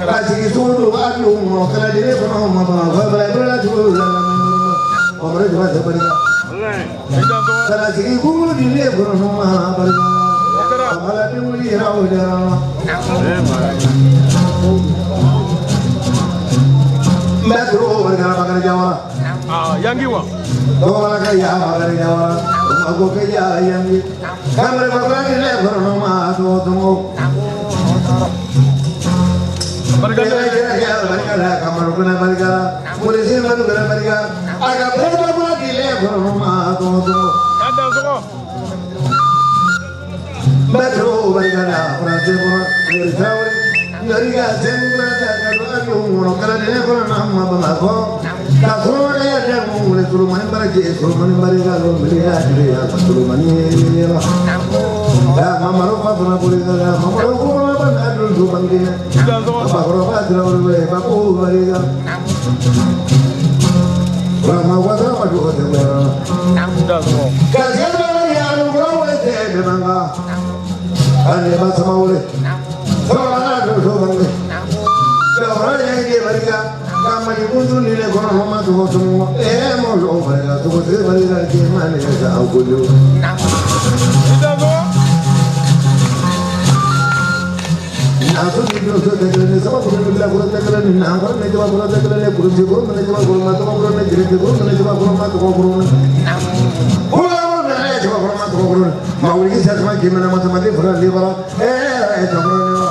Kasi sulu alu mau kena dia pernah mau apa bela dulu dalam orang cuma seperti kalau sini bulu dia pernah mau apa malah dia muli rawda metro berkara bakar Jawa yang giwa doa kaya bakar Jawa aku kaya yang kamar bakar dia pernah mau tuh Barikala, kamar guna barikala, polisi baru guna barikala. Agak berapa bulan gile berumah tuh. Ada semua. Metro barikala, perhati pura, beritahu. Barikala, sendiri kalau aku mau kalau dia kalau nama bangko, kalau dia ada mulai suruh main barikala, suruh main barikala, melihat dia suruh main. Ya, mama lupa pernah barikala, mama lupa pernah adul dulu bangkina. Apa kalau ada orang boleh baku barikala. Rama wada madu hote bara. Kajian barikala orang boleh deh bangga. Ane bahasa maule. Soalnya dulu bangga. Kalau yang dia barikala, kami dibunuh nilai koran rumah tuh semua. Mau lo barikala, tuh barikala gimana ya aku dulu. Aku hidup sebagai sama kurang kurang tegalan ini, angkor ini cuma kurang tegalan kurang kurang ini cuma kurang matu kurang ini jadi kurang ini cuma kurang matu kurang. Kurang ini cuma kurang matu kurang. Mau ini saya cuma gimana matematik kurang libera. Coba ini.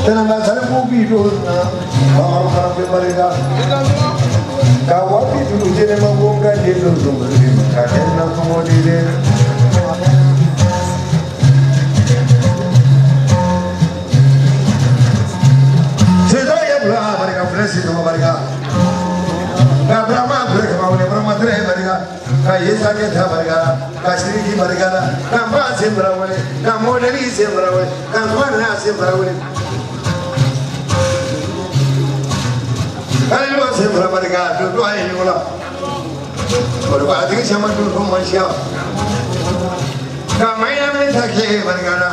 Tenang saya mau video baru kalau mereka kawat itu jadi mengungkap dia dulu kakek nak semua dia saya pula mereka fresh itu mereka nggak berapa mereka mau berapa mereka kayak sakit mereka kasih di mereka kampas berapa kamu dari berapa kamu nasi berapa Kalau lu sembra mereka dulu aja ni mula, baru ada yang sama dulu manusia. Kamai nama tak kaya mereka na,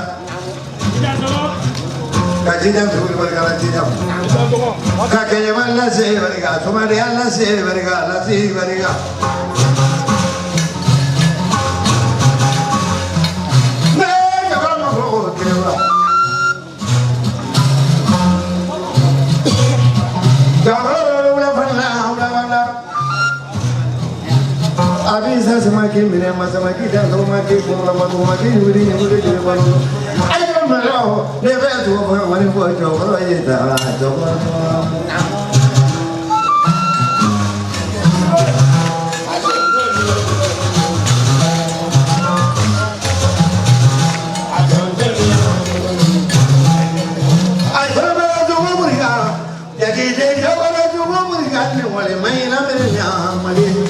kaji jam tu mereka kaji jam. Kakek mana sih mereka, cuma dia nasi mereka. Mereka kalau mau kena. Abis saya semakin bina semakin dan semakin semakin beri jadi baru. Ayo malah lepas tu orang mana buat jauh aja dah jauh. Jadi dia jauh mereka ni boleh main mereka malih.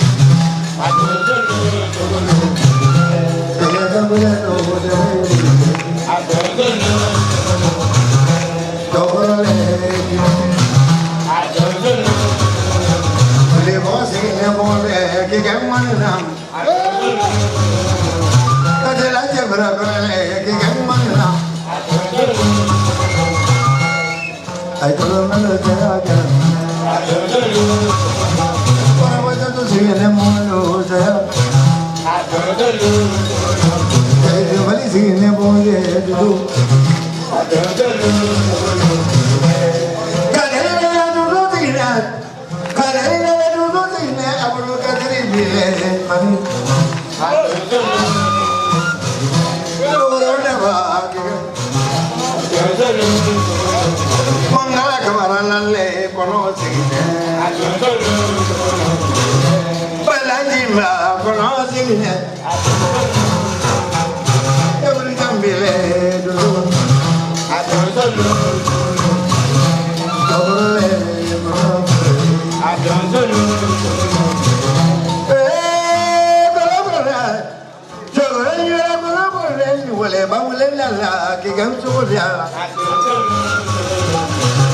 can so yeah.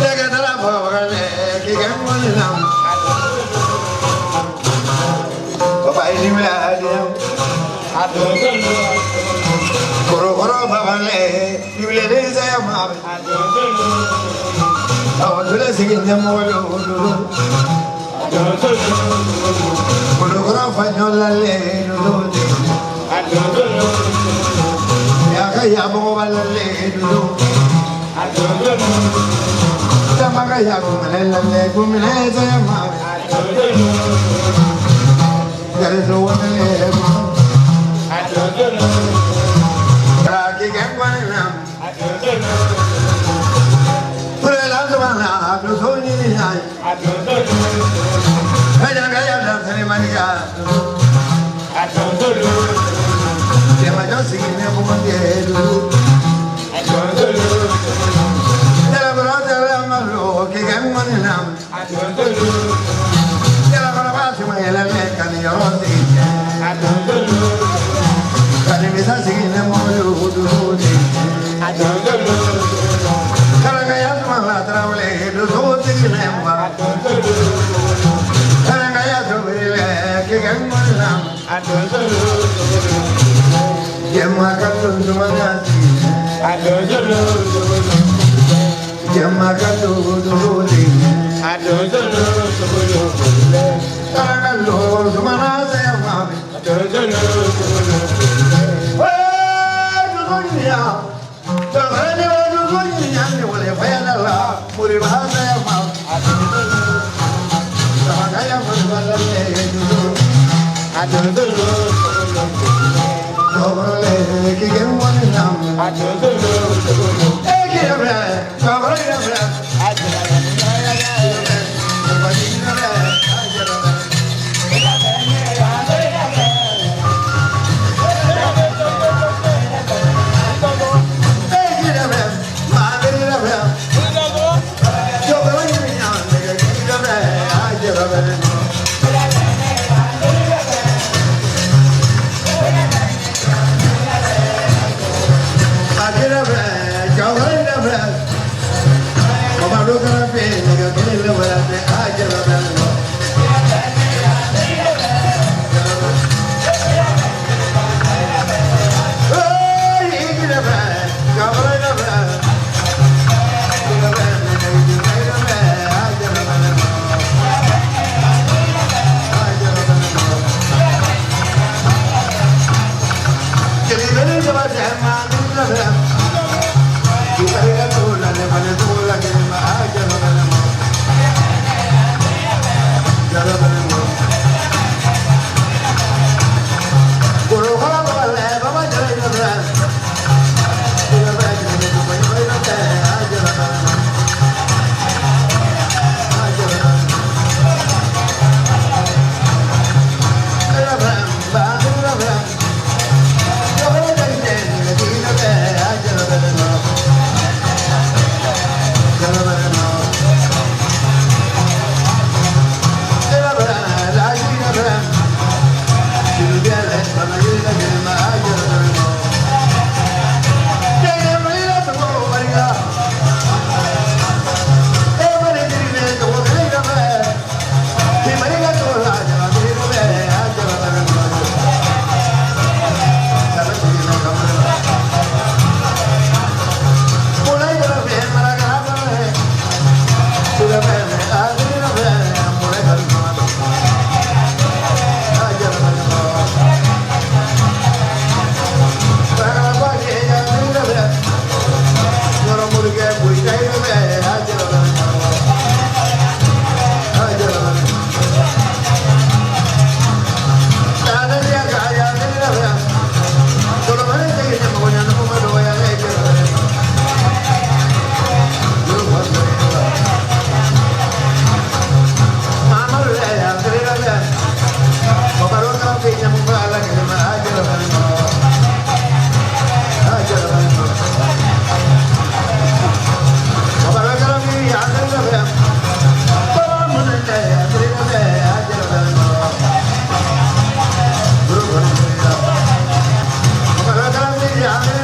Take a drop of a leg, you can run it down. Papa, you will let it say, Mamma. I want to sing in the morning. Yeah.